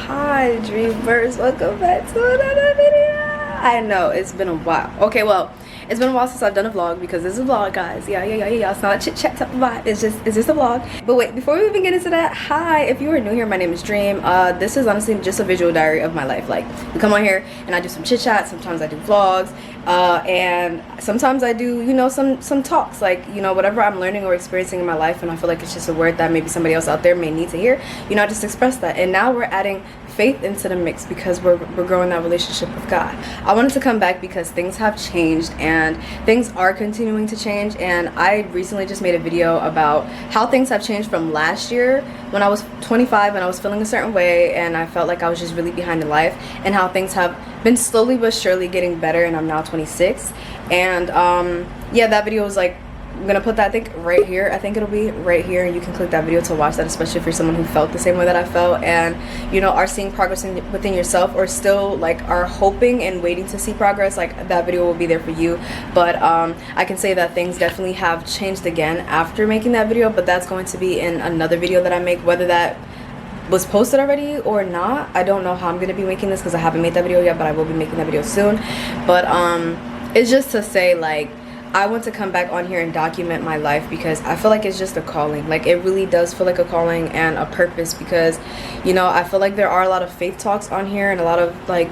Hi dreamers, welcome back to another video. I know it's been a while. Okay, well, it's been a while since I've done a vlog because this is a vlog, guys. Yeah. It's not a chit chat type of vibe. It's just a vlog. But wait, before we even get into that, hi, if you are new here, my name is Dream. This is honestly just a visual diary of my life. Like, we come on here and I do some chit chat. Sometimes I do vlogs, and sometimes I do, you know, some talks, like, you know, whatever I'm learning or experiencing in my life, and I feel like it's just a word that maybe somebody else out there may need to hear. You know, I just express that. And now we're adding faith into the mix because we're growing that relationship with God. I wanted to come back because things have changed and things are continuing to change, and I recently just made a video about how things have changed from last year when I was 25 and I was feeling a certain way and I felt like I was just really behind in life, and how things have been slowly but surely getting better, and I'm now 26. And yeah, that video was like, I'm gonna put that, I think, right here. I think it'll be right here, and you can click that video to watch that, especially if you're someone who felt the same way that I felt and, you know, are seeing progress within yourself, or still like are hoping and waiting to see progress. Like, that video will be there for you. But I can say that things definitely have changed again after making that video, but that's going to be in another video that I make, whether that was posted already or not. I don't know how I'm gonna be making this because I haven't made that video yet, but I will be making that video soon. But it's just to say, like, I want to come back on here and document my life because I feel like it's just a calling. Like, it really does feel like a calling and a purpose, because, you know, I feel like there are a lot of faith talks on here and a lot of like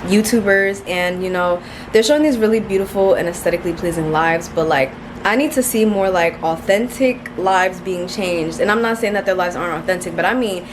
YouTubers, and, you know, they're showing these really beautiful and aesthetically pleasing lives, but like, I need to see more like authentic lives being changed. And I'm not saying that their lives aren't authentic, but I mean,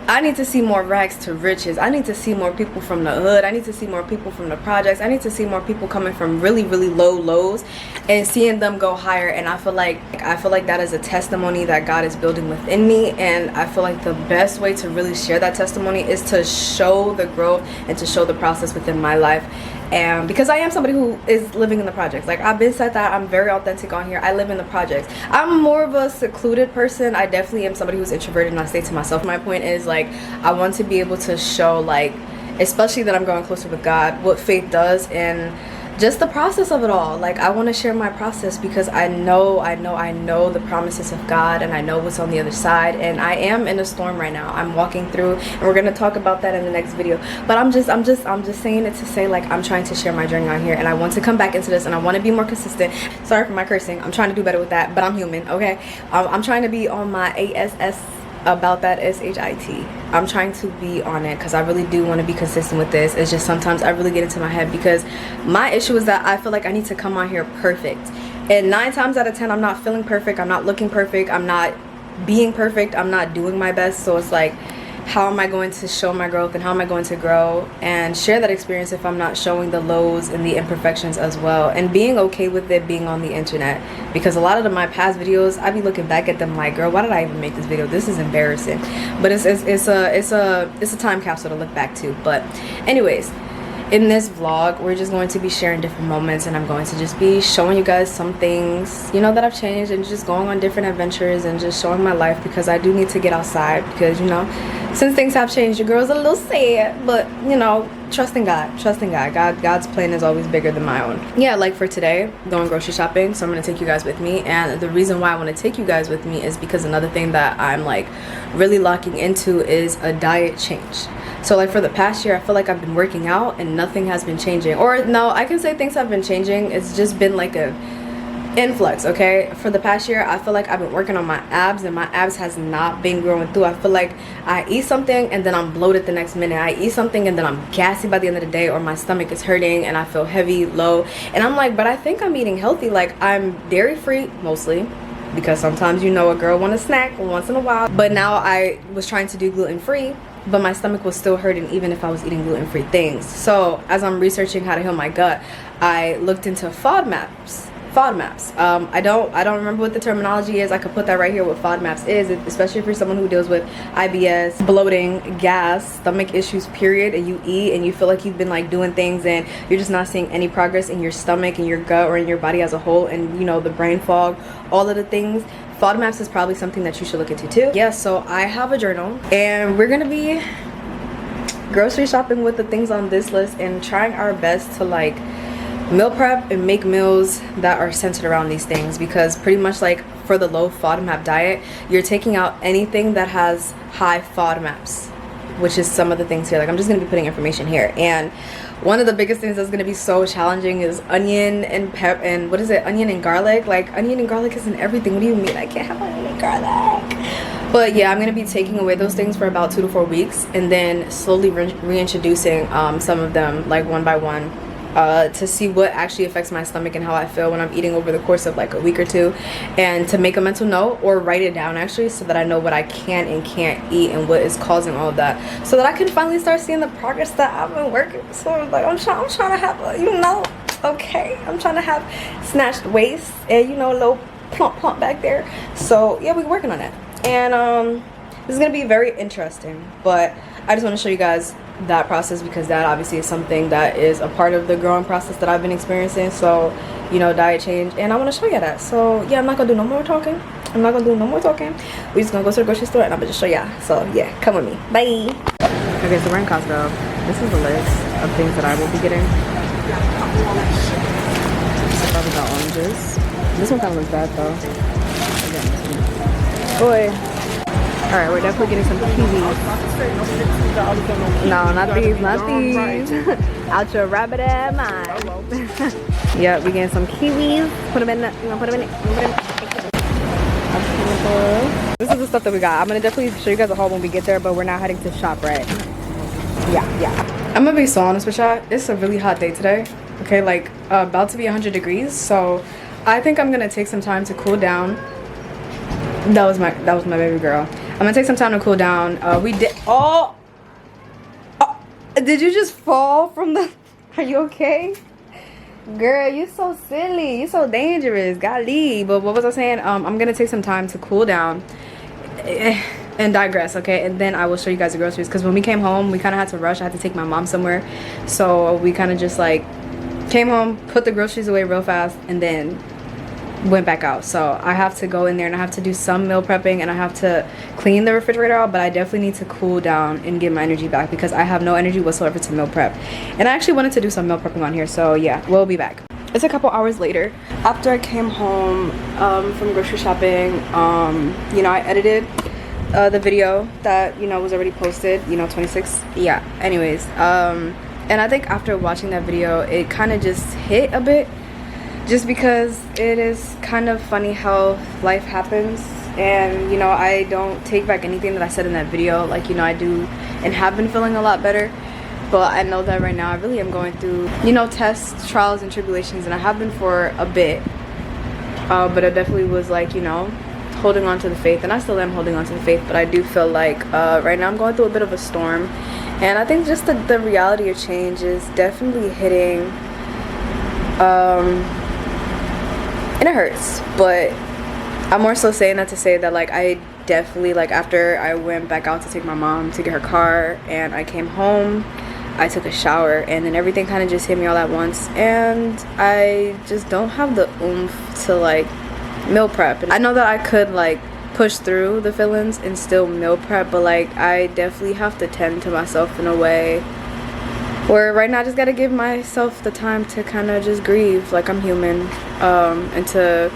I need to see more rags to riches. I need to see more people from the hood. I need to see more people from the projects. I need to see more people coming from really low lows and seeing them go higher. And I feel like that is a testimony that God is building within me, and I feel like the best way to really share that testimony is to show the growth and to show the process within my life. And because I am somebody who is living in the projects, like, I've been said that I'm very authentic on here. I live in the projects. I'm more of a secluded person. I definitely am somebody who's introverted, and I stay to myself. My point is, like, I want to be able to show, like, especially that I'm growing closer with God, what faith does, and just the process of it all. Like, I want to share my process because I know the promises of God, and I know what's on the other side. And I am in a storm right now. I'm walking through, and we're gonna talk about that in the next video. But I'm just saying it to say, like, I'm trying to share my journey on here, and I want to come back into this, and I want to be more consistent. Sorry for my cursing. I'm trying to do better with that, but I'm human, okay? I'm trying to be on my ASS about that SHIT. I'm trying to be on it because I really do want to be consistent with this. It's just sometimes I really get into my head because my issue is that I feel like I need to come on here perfect, and 9 times out of 10 I'm not feeling perfect, I'm not looking perfect, I'm not being perfect, I'm not doing my best. So it's like, how am I going to show my growth, and how am I going to grow and share that experience if I'm not showing the lows and the imperfections as well, and being okay with it being on the internet? Because a lot of my past videos, I be looking back at them like, girl, why did I even make this video? This is embarrassing. But it's a time capsule to look back to. But anyways, in this vlog, we're just going to be sharing different moments, and I'm going to just be showing you guys some things, you know, that I've changed, and just going on different adventures and just showing my life, because I do need to get outside, because, you know, since things have changed, your girl's a little sad, but, you know, trusting God. God's plan is always bigger than my own. Yeah, like for today, going grocery shopping, so I'm gonna take you guys with me. And the reason why I want to take you guys with me is because another thing that I'm like really locking into is a diet change. So like for the past year, I feel like I've been working out and nothing has been changing. Or no, I can say things have been changing. It's just been like a influx, okay? For the past year, I feel like I've been working on my abs, and my abs has not been growing through. I feel like I eat something and then I'm bloated the next minute. I eat something and then I'm gassy by the end of the day, or my stomach is hurting and I feel heavy, low. And I'm like, but I think I'm eating healthy. Like, I'm dairy free mostly, because sometimes, you know, a girl want a snack once in a while. But now I was trying to do gluten free, but my stomach was still hurting even if I was eating gluten-free things. So as I'm researching how to heal my gut, I looked into FODMAPs. I don't remember what the terminology is. I could put that right here, what FODMAPs is, especially if you're someone who deals with IBS, bloating, gas, stomach issues, period, and you eat and you feel like you've been like doing things and you're just not seeing any progress in your stomach and your gut or in your body as a whole, and, you know, the brain fog, all of the things. FODMAPs is probably something that you should look into too. Yeah, so I have a journal, and we're gonna be grocery shopping with the things on this list and trying our best to like meal prep and make meals that are centered around these things, because pretty much like for the low FODMAP diet, you're taking out anything that has high FODMAPs. which is some of the things here. Like I'm just gonna be putting information here. And one of the biggest things that's gonna be so challenging is onion and what is it? Onion and garlic. Like onion and garlic is in everything. What do you mean I can't have onion and garlic? But yeah, I'm gonna be taking away those things for about 2 to 4 weeks, and then slowly reintroducing some of them, like one by one, to see what actually affects my stomach and how I feel when I'm eating over the course of like a week or two, and to make a mental note or write it down actually, so that I know what I can and can't eat and what is causing all of that, so that I can finally start seeing the progress that I've been working. So like I'm trying to have a, you know, okay, I'm trying to have snatched waist and, you know, a little plump back there. So yeah, we're working on that. And this is gonna be very interesting, but I just want to show you guys that process, because that obviously is something that is a part of the growing process that I've been experiencing. So, you know, diet change, and I want to show you that. So yeah, I'm not gonna do no more talking. We're just gonna go to the grocery store and I'm gonna just show y'all. So yeah, come with me. Bye. Okay, so we're in Costco. This is the list of things that I will be getting. I probably got oranges. This one kind of looks bad though. Boy. Alright, we're definitely getting some kiwis. No, not these, not these. Out your rabbit ass mind. Yeah, we're getting some kiwis. Put them in the, you know, put them in it. This is the stuff that we got. I'm gonna definitely show you guys a haul when we get there, but we're now heading to ShopRite. Yeah. I'm gonna be so honest with y'all. It's a really hot day today. Okay, like about to be 100 degrees. So I think I'm gonna take some time to cool down. That was my baby girl. I'm gonna take some time to cool down. We did. Oh, did you just fall from the? Are you okay, girl? You so silly. You so dangerous. Golly. But what was I saying? I'm gonna take some time to cool down and digress. Okay, and then I will show you guys the groceries. Because when we came home, we kind of had to rush. I had to take my mom somewhere, so we kind of just like came home, put the groceries away real fast, and then went back out. So I have to go in there and I have to do some meal prepping, and I have to clean the refrigerator out, but I definitely need to cool down and get my energy back, because I have no energy whatsoever to meal prep. And I actually wanted to do some meal prepping on here, so yeah, we'll be back. It's a couple hours later after I came home from grocery shopping. You know, I edited the video that, you know, was already posted, you know, 26. Yeah, anyways, and I think after watching that video, it kind of just hit a bit, just because it is kind of funny how life happens. And, you know, I don't take back anything that I said in that video. Like, you know, I do and have been feeling a lot better, but I know that right now I really am going through, you know, tests, trials, and tribulations, and I have been for a bit. But I definitely was like, you know, holding on to the faith, and I still am holding on to the faith, but I do feel like right now I'm going through a bit of a storm. And I think just the reality of change is definitely hitting, and it hurts, but I'm more so saying that to say that, like, I definitely, like, after I went back out to take my mom to get her car, and I came home, I took a shower, and then everything kind of just hit me all at once, and I just don't have the oomph to, like, meal prep. And I know that I could, like, push through the feelings and still meal prep, but, like, I definitely have to tend to myself in a way where right now I just gotta give myself the time to kind of just grieve like I'm human, and to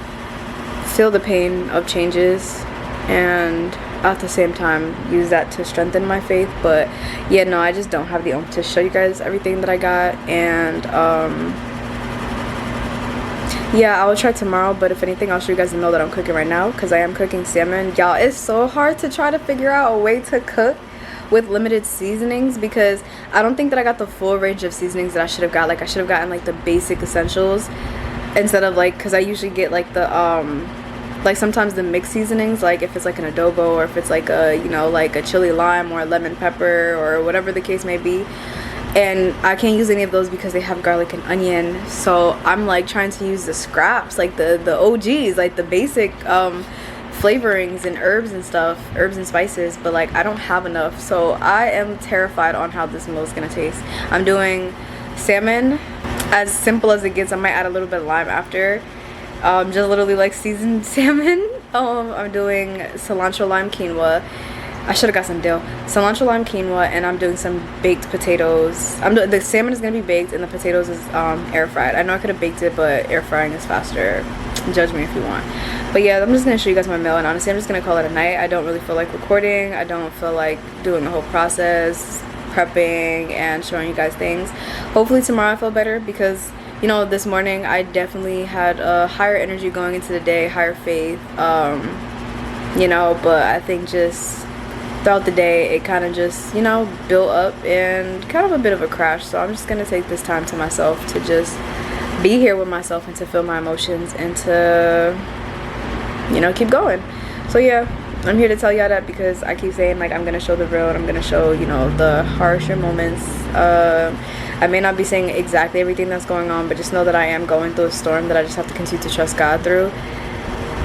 feel the pain of changes, and at the same time use that to strengthen my faith. But yeah, no, I just don't have the oomph to show you guys everything that I got. And yeah, I will try tomorrow, but if anything, I'll show you guys the meal that I'm cooking right now, because I am cooking salmon. Y'all, it's so hard to try to figure out a way to cook with limited seasonings, because I don't think that I got the full range of seasonings that I should have got. Like, I should have gotten like the basic essentials instead of, like, because I usually get like the like sometimes the mixed seasonings, like if it's like an adobo, or if it's like a, you know, like a chili lime or a lemon pepper or whatever the case may be. And I can't use any of those because they have garlic and onion. So I'm like trying to use the scraps, like the OGs, like the basic flavorings and herbs and stuff, herbs and spices, but like I don't have enough. So I am terrified on how this meal is gonna taste. I'm doing salmon, as simple as it gets. I might add a little bit of lime after, just literally like seasoned salmon. I'm doing cilantro lime quinoa. I should have got some dill. Cilantro lime quinoa, and I'm doing some baked potatoes. The salmon is gonna be baked, and the potatoes is air fried. I know I could have baked it, but air frying is faster. Judge me if you want. But yeah, I'm just gonna show you guys my mail, and honestly I'm just gonna call it a night. I don't really feel like recording. I don't feel like doing the whole process, prepping and showing you guys things. Hopefully tomorrow I feel better, because you know, this morning I definitely had a higher energy going into the day, higher faith, you know, but I think just throughout the day it kind of just, you know, built up and kind of a bit of a crash. So I'm just gonna take this time to myself to just be here with myself and to feel my emotions and to, you know, keep going. So yeah, I'm here to tell y'all that, because I keep saying like I'm gonna show the real and I'm gonna show, you know, the harsher moments. I may not be saying exactly everything that's going on, but just know that I am going through a storm that I just have to continue to trust God through,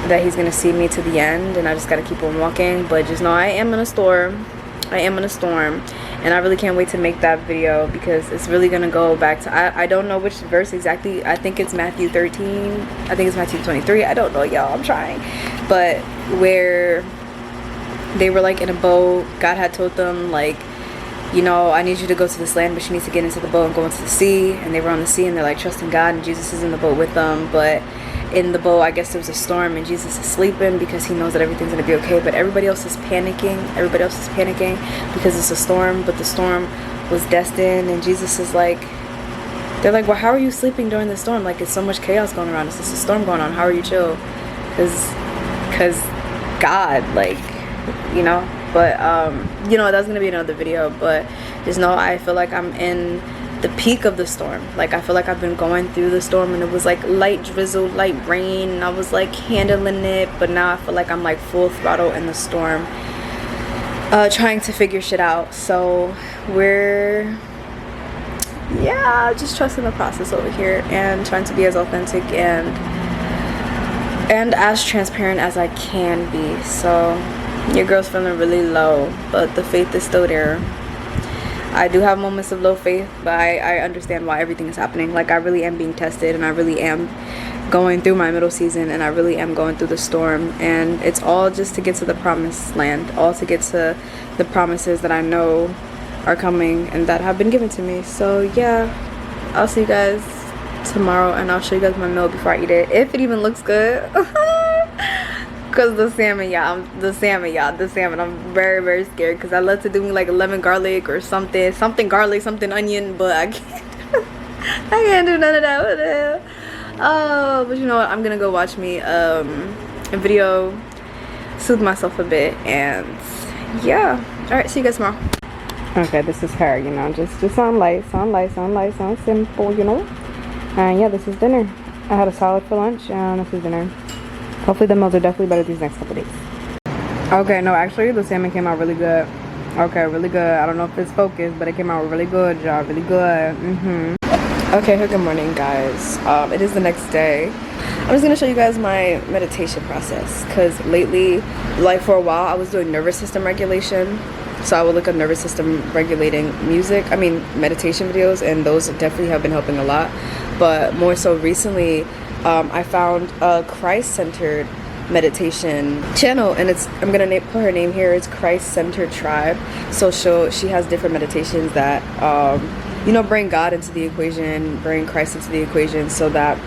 that he's gonna see me to the end, and I just gotta keep on walking. But just know I am in a storm. I am in a storm, and I really can't wait to make that video, because it's really gonna go back to, I don't know which verse exactly. I think it's Matthew 13, I think it's Matthew 23, I don't know, y'all, I'm trying. But where they were like in a boat, God had told them like, you know, I need you to go to this land, but you need to get into the boat and go into the sea. And they were on the sea and they're like trusting God, and Jesus is in the boat with them. But in the boat, I guess there was a storm, and Jesus is sleeping because he knows that everything's gonna be okay. But everybody else is panicking. Everybody else is panicking because it's a storm, but the storm was destined. And Jesus is like, they're like, well, how are you sleeping during the storm? Like, it's so much chaos going around. It's just a storm going on. How are you chill? Because God, like, you know. But you know, that's gonna be another video. But just know I feel like I'm in the peak of the storm. Like, I feel like I've been going through the storm, and it was like light drizzle, light rain, and I was like handling it. But now I feel like I'm like full throttle in the storm, trying to figure shit out. So we're, yeah, just trusting the process over here and trying to be as authentic and as transparent as I can be. So your girl's feeling really low, but the faith is still there. I do have moments of low faith, but I understand why everything is happening. Like, I really am being tested, and I really am going through my middle season, and I really am going through the storm. And it's all just to get to the promised land, all to get to the promises that I know are coming and that have been given to me. So yeah, I'll see you guys tomorrow, and I'll show you guys my meal before I eat it, if it even looks good. Because the salmon, I'm very, very scared, because I love to do me like a lemon garlic or something garlic, something onion, but I can't do none of that. What the hell? Oh, but you know what, I'm gonna go watch me a video, soothe myself a bit, and yeah. All right, see you guys tomorrow. Okay, this is her, you know, just on light, on simple, you know. And yeah, this is dinner. I had a salad for lunch, and this is dinner. Hopefully the meals are definitely better these next couple days. Okay, no, actually the salmon came out really good. Okay, really good. I don't know if it's focused, but it came out really good, y'all. Really good. Okay, good morning, guys. It is the next day. I'm just gonna show you guys my meditation process, because lately, like for a while, I was doing nervous system regulation. So I would look up nervous system regulating meditation videos, and those definitely have been helping a lot. But more so recently, I found a Christ-centered meditation channel, and I'm gonna put her name here. It's Christ-centered Tribe. So she has different meditations that you know, bring God into the equation, bring Christ into the equation, so that,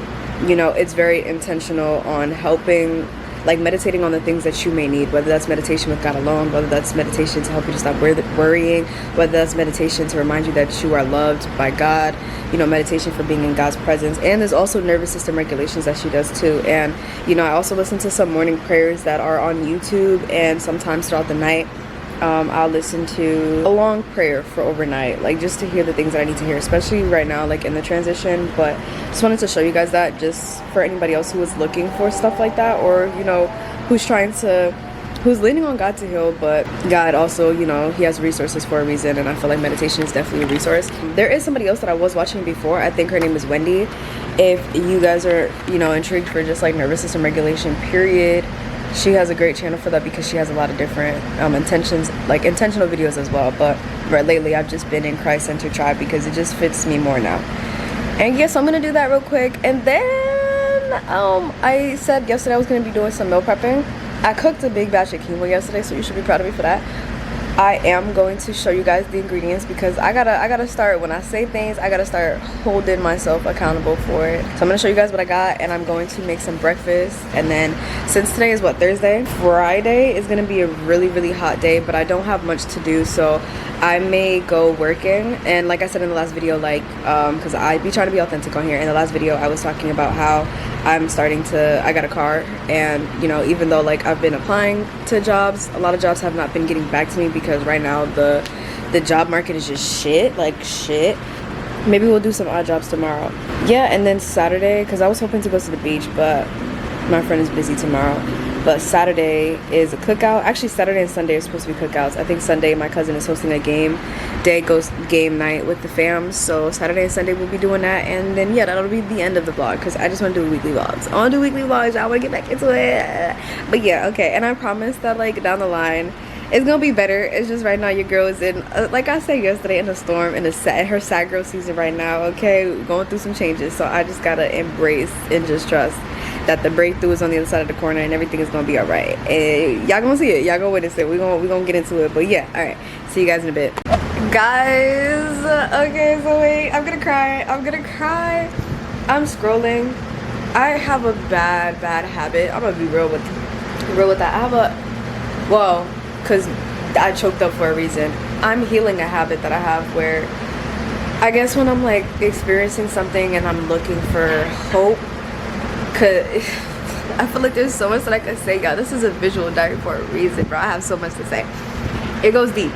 you know, it's very intentional on helping, like meditating on the things that you may need, whether that's meditation with God alone, whether that's meditation to help you to stop worrying, whether that's meditation to remind you that you are loved by God, you know, meditation for being in God's presence. And there's also nervous system regulations that she does too. And you know, I also listen to some morning prayers that are on YouTube, and sometimes throughout the night I'll listen to a long prayer for overnight, like just to hear the things that I need to hear, especially right now, like in the transition. But just wanted to show you guys that, just for anybody else who is looking for stuff like that, or you know, who's leaning on God to heal, but God also, you know, he has resources for a reason, and I feel like meditation is definitely a resource. There is somebody else that I was watching before. I think her name is Wendy. If you guys are, you know, intrigued for just like nervous system regulation period, she has a great channel for that, because she has a lot of different intentional videos as well. But lately I've just been in Christ-centered Tribe because it just fits me more now. And yes, I'm gonna do that real quick. And then I said yesterday I was gonna be doing some meal prepping. I cooked a big batch of quinoa yesterday, so you should be proud of me for that. I am going to show you guys the ingredients because I gotta start, when I say things, I gotta start holding myself accountable for it. So I'm gonna show you guys what I got, and I'm going to make some breakfast. And then since today is what, Thursday, Friday is gonna be a really hot day, but I don't have much to do, so I may go working. And like I said in the last video, like because I be trying to be authentic on here, in the last video I was talking about how I got a car, and you know, even though like I've been applying to jobs, a lot of jobs have not been getting back to me because right now the job market is just shit, like shit. Maybe we'll do some odd jobs tomorrow. Yeah, and then Saturday, because I was hoping to go to the beach, but my friend is busy tomorrow. But Saturday is a cookout. Actually, Saturday and Sunday are supposed to be cookouts. I think Sunday my cousin is hosting a game night with the fam. So Saturday and Sunday we'll be doing that. And then yeah, that'll be the end of the vlog because I just want to do weekly vlogs. I want to do weekly vlogs. I want to get back into it. But yeah, okay. And I promise that like down the line, it's gonna be better. It's just right now your girl is in, like I said yesterday, in a storm, in her sad girl season right now. Okay, we're going through some changes. So I just gotta embrace and just trust that the breakthrough is on the other side of the corner and everything is gonna be all right. And y'all gonna see it, y'all gonna witness it. We gonna get into it. But yeah, all right, see you guys in a bit, guys. Okay, so wait, I'm gonna cry. I'm scrolling. I have a bad habit. I'm gonna be real with that. I have because I choked up for a reason. I'm healing a habit that I have where I guess when I'm like experiencing something and I'm looking for hope, cause I feel like there's so much that I could say. Y'all, this is a visual diary for a reason, bro. I have so much to say. It goes deep.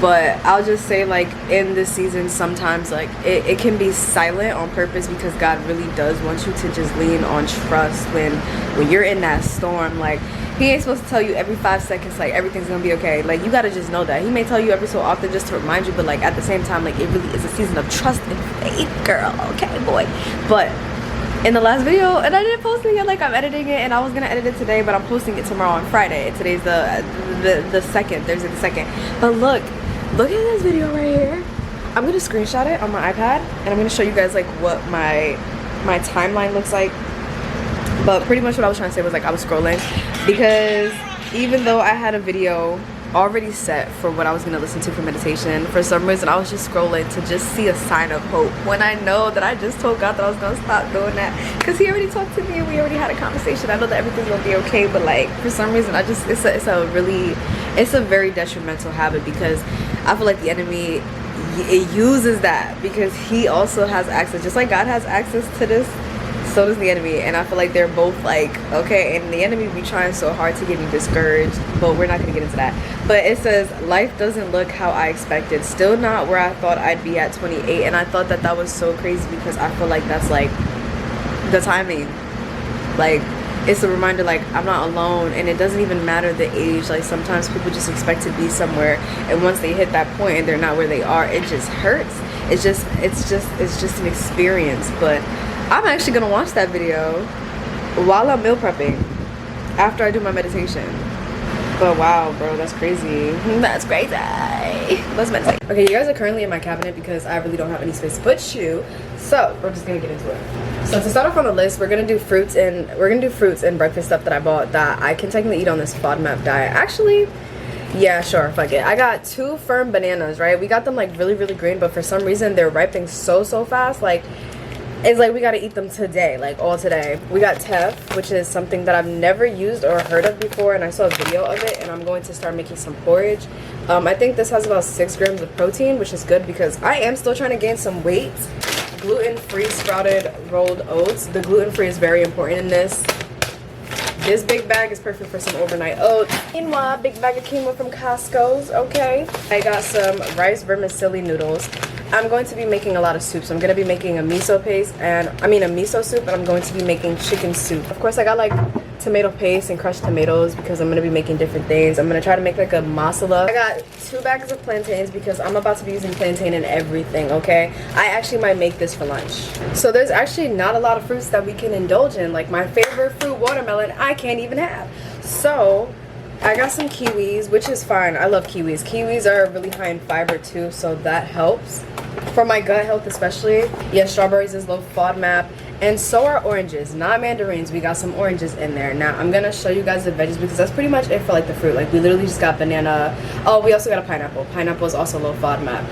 But I'll just say, like, in this season, sometimes like it can be silent on purpose because God really does want you to just lean on trust when you're in that storm. Like, he ain't supposed to tell you every 5 seconds like everything's gonna be okay. Like, you gotta just know that. He may tell you every so often just to remind you, but like at the same time, like, it really is a season of trust and faith, girl. Okay, boy. But in the last video, and I didn't post it yet, like I'm editing it and I was gonna edit it today, but I'm posting it tomorrow on Friday. Today's the second, Thursday the 2nd. But look at this video right here. I'm gonna screenshot it on my iPad and I'm gonna show you guys like what my timeline looks like. But pretty much what I was trying to say was like I was scrolling because even though I had a video already set for what I was going to listen to for meditation, for some reason I was just scrolling to just see a sign of hope when I know that I just told God that I was going to stop doing that because he already talked to me and we already had a conversation. I know that everything's going to be okay, but like for some reason I just it's a very detrimental habit because I feel like the enemy, it uses that because he also has access, just like God has access to this, so does the enemy. And I feel like they're both like, okay, and the enemy be trying so hard to get me discouraged, but we're not gonna get into that. But it says life doesn't look how I expected, still not where I thought I'd be at 28. And I thought that was so crazy because I feel like that's like the timing. Like, it's a reminder, like, I'm not alone, and it doesn't even matter the age. Like, sometimes people just expect to be somewhere, and once they hit that point and they're not where they are, it just hurts. It's just an experience. But I'm actually gonna watch that video while I'm meal prepping after I do my meditation. But wow, bro, that's crazy. That's crazy. Let's meditate. Okay, you guys are currently in my cabinet because I really don't have any space to put you. So we're just gonna get into it. So to start off on the list, we're gonna do fruits and breakfast stuff that I bought that I can technically eat on this FODMAP diet. Actually, yeah, sure, fuck it. I got 2 firm bananas, right? We got them like really green, but for some reason they're ripening so fast. Like, it's like we gotta eat them today, like all today. We got teff, which is something that I've never used or heard of before, and I saw a video of it, and I'm going to start making some porridge. I think this has about 6 grams of protein, which is good because I am still trying to gain some weight. Gluten-free sprouted rolled oats. The gluten-free is very important in this. This big bag is perfect for some overnight oats. Meanwhile, big bag of quinoa from Costco's, okay. I got some rice vermicelli noodles. I'm going to be making a lot of soups. I'm going to be making a miso paste a miso soup, and I'm going to be making chicken soup. Of course, I got like tomato paste and crushed tomatoes because I'm going to be making different things. I'm going to try to make like a masala. I got 2 bags of plantains because I'm about to be using plantain in everything, okay? I actually might make this for lunch. So there's actually not a lot of fruits that we can indulge in. Like my favorite fruit, watermelon, I can't even have. So I got some kiwis, which is fine. I love kiwis. Kiwis are really high in fiber too, so that helps. For my gut health especially. Yeah, strawberries is low FODMAP. And so are oranges, not mandarins. We got some oranges in there. Now I'm gonna show you guys the veggies because that's pretty much it for like the fruit. Like we literally just got banana. Oh, we also got a pineapple. Pineapple is also low FODMAP.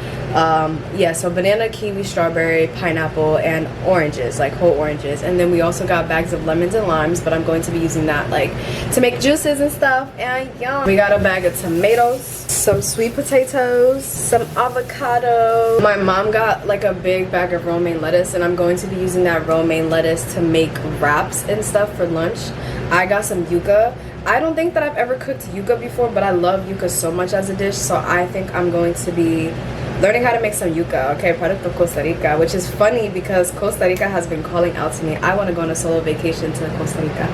Yeah, so banana, kiwi, strawberry, pineapple, and oranges, like whole oranges. And then we also got bags of lemons and limes, but I'm going to be using that like to make juices and stuff. And yum. We got a bag of tomatoes, some sweet potatoes, some avocado. My mom got like a big bag of romaine lettuce, and I'm going to be using that romaine lettuce to make wraps and stuff for lunch. I got some yuca. I don't think that I've ever cooked yuca before, but I love yuca so much as a dish, so I think I'm going to be learning how to make some yuca, okay, product of Costa Rica, which is funny because Costa Rica has been calling out to me. I want to go on a solo vacation to Costa Rica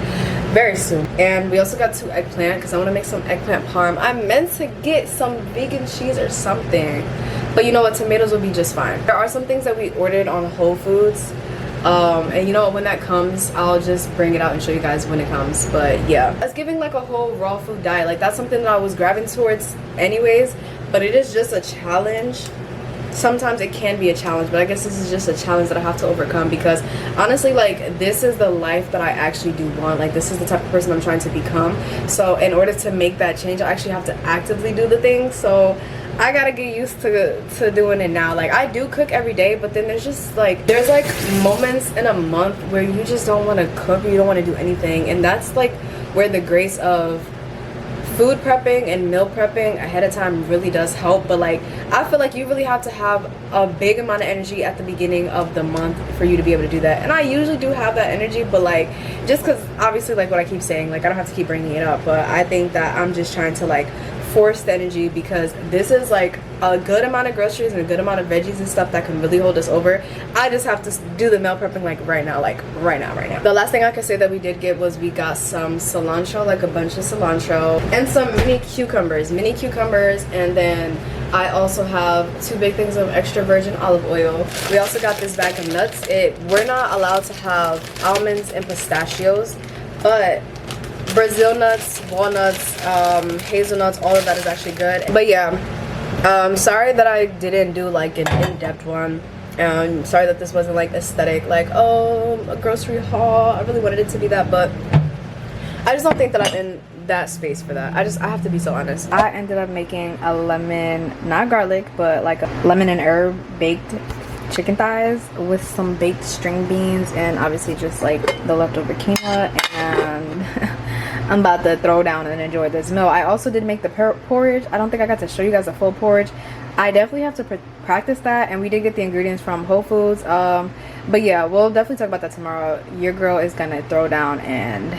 very soon. And we also got 2 eggplant because I want to make some eggplant parm. I meant to get some vegan cheese or something, but you know what, tomatoes will be just fine. There are some things that we ordered on Whole Foods, and you know when that comes, I'll just bring it out and show you guys when it comes. But yeah, it's giving like a whole raw food diet. Like that's something that I was grabbing towards anyways, but it is just a challenge. Sometimes it can be a challenge, but I guess this is just a challenge that I have to overcome because honestly, like this is the life that I actually do want. Like this is the type of person I'm trying to become. So in order to make that change, I actually have to actively do the things. So I gotta get used to doing it now. Like I do cook every day, but then there's just like there's like moments in a month where you just don't want to cook or you don't want to do anything, and that's like where the grace of food prepping and meal prepping ahead of time really does help. But like I feel like you really have to have a big amount of energy at the beginning of the month for you to be able to do that, and I usually do have that energy, but like just because obviously like what I keep saying, like I don't have to keep bringing it up, but I think that I'm just trying to like forced energy because this is like a good amount of groceries and a good amount of veggies and stuff that can really hold us over. I just have to do the meal prepping like right now. The last thing I could say that we did get was we got some cilantro, like a bunch of cilantro, and some mini cucumbers, and then I also have 2 big things of extra virgin olive oil. We also got this bag of nuts. We're not allowed to have almonds and pistachios, but Brazil nuts, walnuts, hazelnuts, all of that is actually good. But yeah, sorry that I didn't do like an in-depth one. Sorry that this wasn't like aesthetic, like oh, a grocery haul. I really wanted it to be that, but I just don't think that I'm in that space for that. I have to be so honest. I ended up making a lemon, not garlic, but like a lemon and herb baked chicken thighs with some baked string beans and obviously just like the leftover quinoa, and I'm about to throw down and enjoy this meal. I also did make the porridge. I don't think I got to show you guys a full porridge. I definitely have to practice that, and we did get the ingredients from Whole Foods. But yeah, we'll definitely talk about that tomorrow. Your girl is gonna throw down and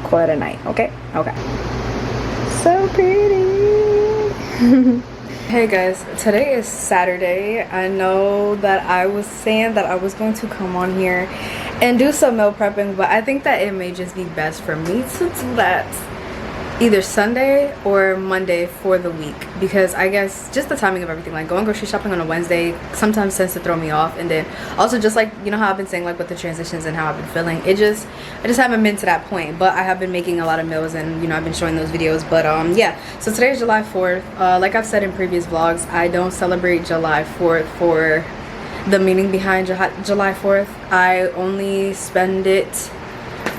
call it a night. Okay. So pretty. Hey guys, today is Saturday. I know that I was saying that I was going to come on here and do some meal prepping, but I think that it may just be best for me to do that either Sunday or Monday for the week, because I guess just the timing of everything, like going grocery shopping on a Wednesday sometimes tends to throw me off, and then also just like, you know how I've been saying like with the transitions and how I've been feeling, I just haven't been to that point. But I have been making a lot of meals, and you know I've been showing those videos. But yeah, so today is July 4th. Like I've said in previous vlogs, I don't celebrate July 4th for the meaning behind July 4th. I only spend it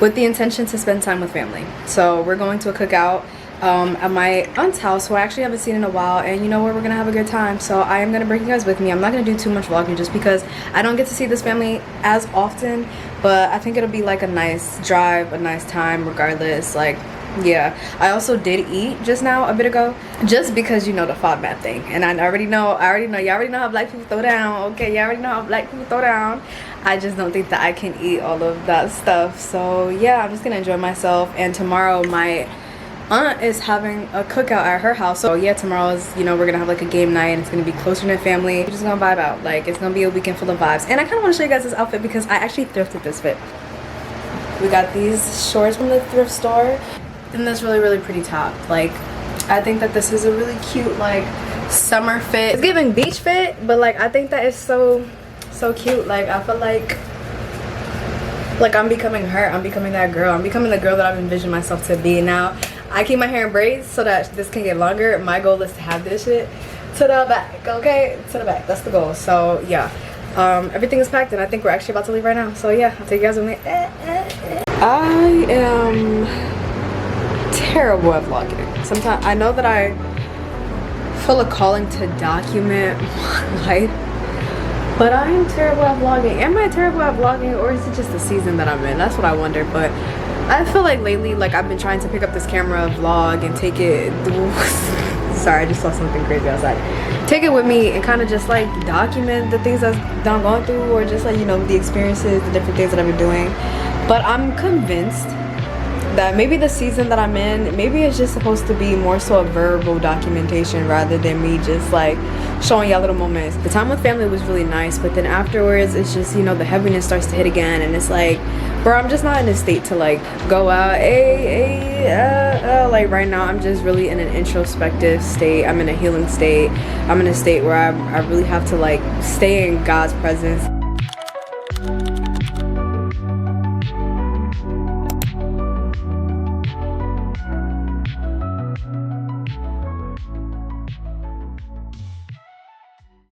with the intention to spend time with family. So we're going to a cookout at my aunt's house, who I actually haven't seen in a while, and you know what, we're gonna have a good time. So I am gonna bring you guys with me. I'm not gonna do too much vlogging just because I don't get to see this family as often, but I think it'll be like a nice drive, a nice time regardless. Like yeah, I also did eat just now a bit ago, just because you know the FODMAP thing, and I already know you already know how black people throw down. Okay, you already know how black people throw down. I just don't think that I can eat all of that stuff. So yeah, I'm just gonna enjoy myself. And tomorrow my aunt is having a cookout at her house, so yeah, tomorrow is, you know, we're gonna have like a game night, and it's gonna be closer to family. We're just gonna vibe out. Like it's gonna be a weekend full of vibes. And I kind of want to show you guys this outfit because I actually thrifted this fit. We got these shorts from the thrift store and this really pretty top. Like I think that this is a really cute like summer fit. It's giving beach fit, but like I think that it's so cute. Like I feel like I'm becoming her. I'm becoming that girl. I'm becoming the girl that I've envisioned myself to be. Now I keep my hair in braids so that this can get longer. My goal is to have this shit to the back, okay, to the back. That's the goal. So yeah, Everything is packed and I think we're actually about to leave right now. So yeah, I'll take you guys with me. I am terrible at vlogging. Sometimes I know that I feel a calling to document my life, but I am terrible at vlogging. Am I terrible at vlogging, or is it just the season that I'm in? That's what I wonder. But I feel like lately, like I've been trying to pick up this camera, vlog, and take it. Sorry, I just saw something crazy outside. Take it with me and kind of just like document the things that I'm going through, or just like, you know, the experiences, the different things that I've been doing. But I'm convinced that maybe the season that I'm in, maybe it's just supposed to be more so a verbal documentation rather than me just like showing y'all little moments. The time with family was really nice, but then afterwards it's just, you know, the heaviness starts to hit again, and it's like, bro, I'm just not in a state to like go out, like right now I'm just really in an introspective state. I'm in a healing state. I'm in a state where I really have to like stay in God's presence.